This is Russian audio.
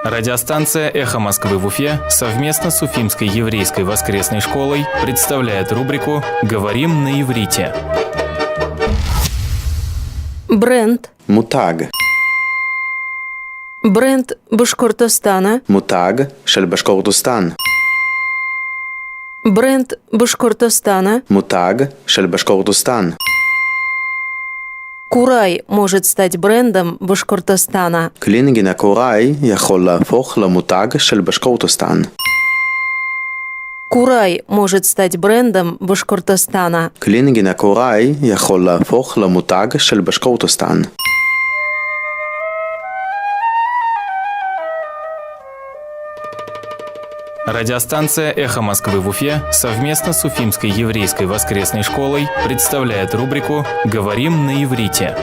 Радиостанция «Эхо Москвы» в Уфе совместно с Уфимской еврейской воскресной школой представляет рубрику «Говорим на иврите». Бренд. מותג. בrenד בושקורטוסטנה. מותג של בשקורטוסטן. בrenד בושקורטוסטנה. מותג של בשקורטוסטן. קוראי может стать брендом Башкортостана. כלי נגינה קוראי יכול להפוך למותג של בשקורטוסטן. קוראי может стать брендом Башкортостана. כלי נגינה קוראי יכול להפוך למותג של בשקורטוסטן. Радиостанция «Эхо Москвы» в Уфе совместно с Уфимской еврейской воскресной школой представляет рубрику «Говорим на иврите».